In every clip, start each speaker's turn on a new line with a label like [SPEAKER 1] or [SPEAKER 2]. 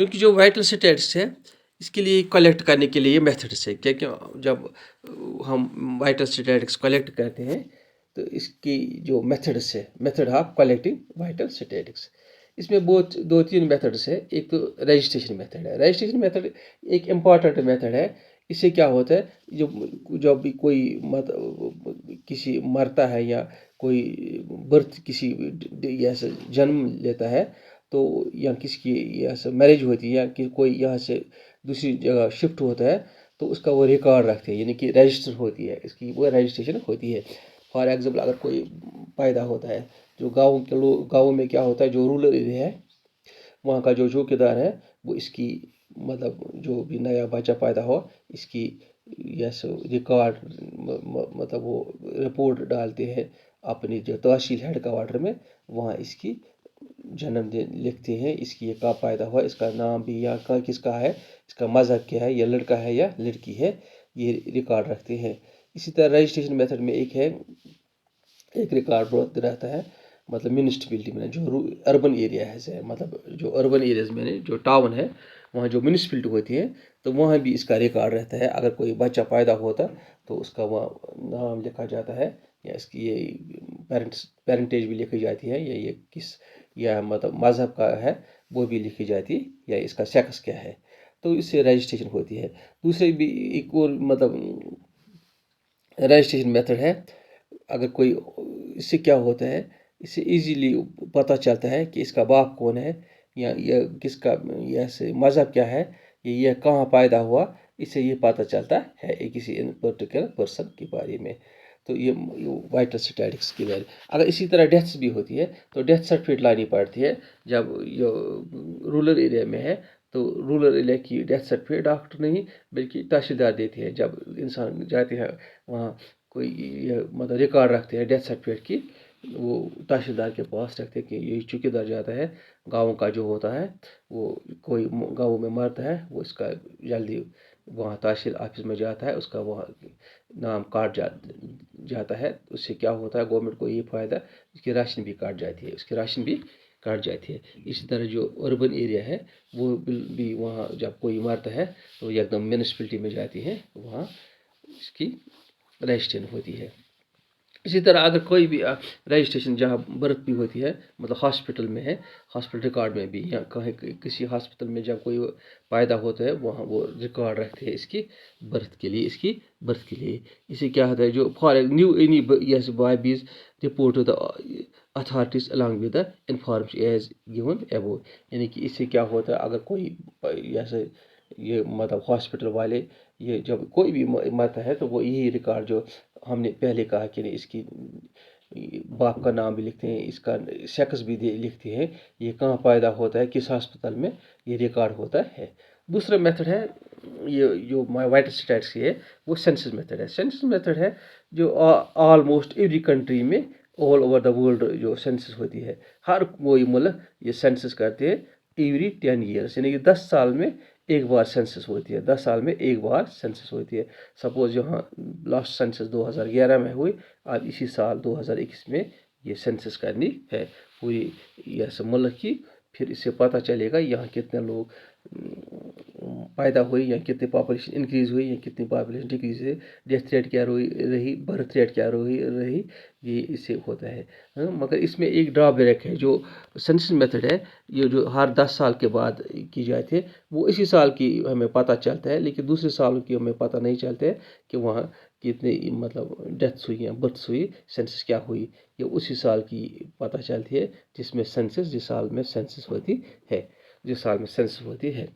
[SPEAKER 1] چونکہ جو vital status ہے اس کے لیے کلیکٹ کرنے کے لیے میتھڈس ہے، کیا جب ہم وائٹل اسٹیٹس کلیکٹ کرتے ہیں تو اس کی جو میتھڈس ہے، method of collecting vital stats, اس میں دو تین میتھڈس ہے۔ ایک تو رجسٹریشن میتھڈ ہے۔ رجسٹریشن میتھڈ ایک امپارٹنٹ میتھڈ ہے۔ اس سے کیا ہوتا ہے، جب بھی کوئی کسی مرتا ہے یا کوئی برتھ کسی ایسا جنم لیتا ہے تو یا کسی کی ایسا میرج ہوتی ہے یا کوئی یہاں سے دوسری جگہ شفٹ ہوتا ہے تو اس کا وہ ریکارڈ رکھتے ہیں، یعنی کہ رجسٹر ہوتی ہے، اس کی وہ رجسٹریشن ہوتی ہے۔ فار ایگزامپل اگر کوئی پیدا ہوتا ہے، جو گاؤں میں کیا ہوتا ہے، جو رورل ایریا ہے وہاں کا جو چوکیدار ہے وہ اس کی جو بھی نیا بچہ پیدا ہو اس کی ریکارڈ وہ رپورٹ ڈالتے ہیں اپنی جو تحصیل ہیڈ کوارٹر میں، وہاں اس کی جنم دن لکھتے ہیں، اس کی یہ کب پیدا ہوا، اس کا نام بھی یا کس کا ہے، اس کا مذہب کیا ہے، یا لڑکا ہے یا لڑکی ہے، یہ ریکارڈ رکھتے ہیں۔ اسی طرح رجسٹریشن میتھڈ میں ایک ریکارڈ رہتا ہے میونسپلٹی میں جو اربن ایریا ہے، جو اربن ایریاز میں جو ٹاؤن ہے وہاں جو میونسپلٹی ہوتی ہے تو وہاں بھی اس کا ریکارڈ رہتا ہے۔ اگر کوئی بچہ پیدا ہوتا تو اس کا وہاں نام لکھا جاتا ہے، یا اس کی یہ پیرنٹیج بھی لکھی جاتی ہے، یا یہ کس یا مذہب کا ہے وہ بھی لکھی جاتی ہے، یا اس کا سیکس کیا ہے، تو اس سے رجسٹریشن ہوتی ہے۔ دوسرے بھی ایک اور رجسٹریشن میتھڈ ہے۔ اگر کوئی اس سے کیا ہوتا ہے، اس سے ایزیلی پتہ چلتا ہے کہ اس کا باپ کون ہے، یا کس کا مذہب کیا ہے، یہ کہاں پیدا ہوا، اس سے یہ پتہ چلتا ہے کسی پرٹیکولر پرسن کے بارے میں۔ تو یہ وائٹل اسٹیٹس کی ویلیو۔ اگر اسی طرح ڈیتھس بھی ہوتی ہے تو ڈیتھ سرٹیفکیٹ لانی پڑتی ہے۔ جب یہ رورل ایریا میں ہے تو رورل ایریا کی ڈیتھ سرٹیفکیٹ ڈاکٹر نہیں بلکہ تحصیلدار دیتے ہیں۔ جب انسان جاتے ہیں وہاں کوئی ریکارڈ رکھتے ہیں ڈیتھ سرٹیفکیٹ کی، وہ تحصیلدار کے پاس رکھتے ہیں کہ یہ چوکیدار جاتا ہے گاؤں کا جو ہوتا ہے، وہ کوئی گاؤں میں مرتا ہے وہ اس کا جلدی وہاں تحصیل آفس میں جاتا ہے، اس کا وہاں نام کاٹ جاتا ہے۔ اس سے کیا ہوتا ہے، گورنمنٹ کو یہ فائدہ، اس کی راشن بھی کاٹ جاتی ہے، اسی طرح جو اربن ایریا ہے وہ بھی وہاں جب کوئی مرتا ہے تو ایک دم میونسپلٹی میں جاتی ہے، وہاں اس کی رجسٹریشن ہوتی ہے۔ اسی طرح اگر کوئی بھی رجسٹریشن جہاں برتھ بھی ہوتی ہے، ہاسپٹل میں ہے، ہاسپٹل ریکارڈ میں بھی، یا کسی ہاسپٹل میں جب کوئی پیدا ہوتا ہے وہاں وہ ریکارڈ رکھتے ہیں اس کی برتھ کے لیے، اسے کیا ہوتا ہے، جو for new any babies report to the authorities along with the informs as given above، یعنی کہ اس سے کیا ہوتا ہے، اگر کوئی یہ ہاسپٹل والے یہ جب کوئی بھی مرتا ہے تو وہ یہی ریکارڈ جو ہم نے پہلے کہا کہ اس کی باپ کا نام بھی لکھتے ہیں، اس کا سیکس بھی لکھتے ہیں، یہ کہاں پیدا ہوتا ہے، کس ہسپتال میں، یہ ریکارڈ ہوتا ہے۔ دوسرا میتھڈ ہے، یہ جو وائٹل اسٹیٹس کی ہے وہ سینسس میتھڈ ہے۔ سینسس میتھڈ ہے جو آلموسٹ ایوری کنٹری میں آل اوور دا ورلڈ جو سینسس ہوتی ہے، ہر کوئی ملک یہ سینسس کرتے ہیں ایوری 10 ایئرس، یعنی کہ 10 سال میں ایک بار سینسس ہوتی ہے، 10 سال میں ایک بار سینسس ہوتی ہے۔ سپوز یہاں لاسٹ سینسس 2011 میں ہوئی، اب اسی سال 2021 میں یہ سینسس کرنی ہے پوری ملک کی، پھر اس سے پتہ چلے گا یہاں کتنے لوگ پیدا ہوئی، یا کتنی پاپولیشن انکریز ہوئی، یا کتنی پاپولیشن ڈکریز ہوئی، ڈیتھ ریٹ کیا رہی، برتھ ریٹ کیا رہی، یہ اس سے ہوتا ہے۔ مگر اس میں ایک ڈرا بیک ہے، جو سینسس میتھڈ ہے یہ جو ہر 10 سال کے بعد کی جاتی ہے، وہ اسی سال کی ہمیں پتہ چلتا ہے، لیکن دوسرے سالوں کی ہمیں پتہ نہیں چلتا ہے کہ وہاں کتنے ڈیتھس ہوئی یا برتھس ہوئی، سینسس کیا ہوئی، یہ اسی سال کی پتہ چلتی ہے جس سال میں سینسس ہوتی ہے۔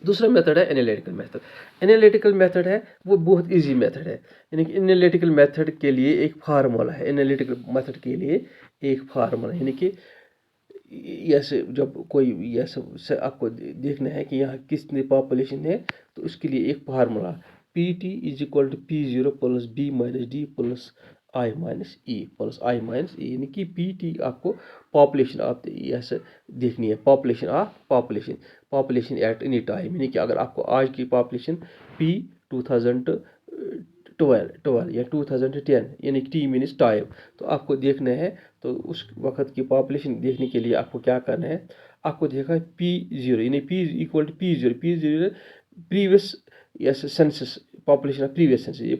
[SPEAKER 1] دوسرا میتھڈ ہے انالیٹیکل میتھڈ۔ انالیٹیکل میتھڈ ہے وہ بہت ایزی میتھڈ ہے، یعنی کہ انالیٹیکل میتھڈ کے لیے ایک فارمولا ہے، انالیٹیکل میتھڈ کے لیے ایک فارمولا، یعنی کہ جب کوئی آپ کو دیکھنا ہے کہ یہاں کتنی پاپولیشن ہے تو اس کے لیے ایک formula PT = P0 + B - D + I - E + I - E، یعنی کہ PT آپ کو پاپولیشن آپ دیکھنی ہے، پاپولیشن ایٹ اینی ٹائم، یعنی کہ اگر آپ کو آج کی پاپولیشن P2012 یا 2010 یعنی T مینس ٹائم، تو آپ کو دیکھنا ہے، تو اس وقت کی پاپولیشن دیکھنے کے لیے آپ کو کیا کرنا ہے، آپ کو دیکھا P0 یعنی P equal to P0 previous yes census population of previous census یہ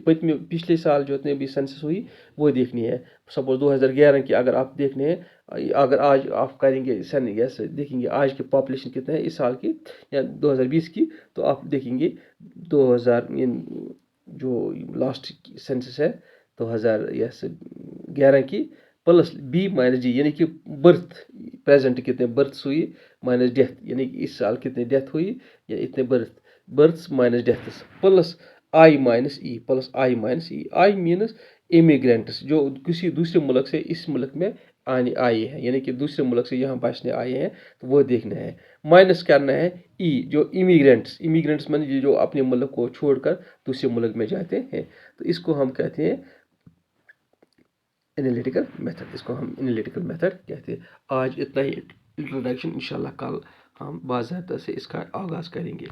[SPEAKER 1] پچھلے سال جو اتنے بھی سینسس ہوئی وہ دیکھنی ہے. سپوز 2011 کی اگر آپ دیکھنے ہیں اگر آج آپ کریں گے یس دیکھیں گے آج کی پاپولیشن کتنا ہے اس سال کی یا 2020 کی, تو آپ دیکھیں گے 2000 جو لاسٹ سینسس ہے 2011 کی پلس B- G یعنی کہ برتھ پریزنٹ کتنے برتھس ہوئی مائنس ڈیتھ یعنی کہ اس سال کتنے ڈیتھ ہوئی یا اتنے births minus deaths plus I- E plus I- E. I means immigrants جو کسی دوسرے ملک سے اس ملک میں آئے ہیں یعنی کہ دوسرے ملک سے یہاں بسنے آئے ہیں تو وہ دیکھنا ہے. مائنس کرنا ہے E جو امیگرینٹس میں جو اپنے ملک کو چھوڑ کر دوسرے ملک میں جاتے ہیں, تو اس کو ہم کہتے ہیں انالیٹیکل میتھڈ. اس کو ہم انالیٹیکل میتھڈ کہتے ہیں. آج اتنا ہی انٹروڈکشن, انشاءاللہ کل ہم باضابطہ سے اس کا آغاز کریں گے.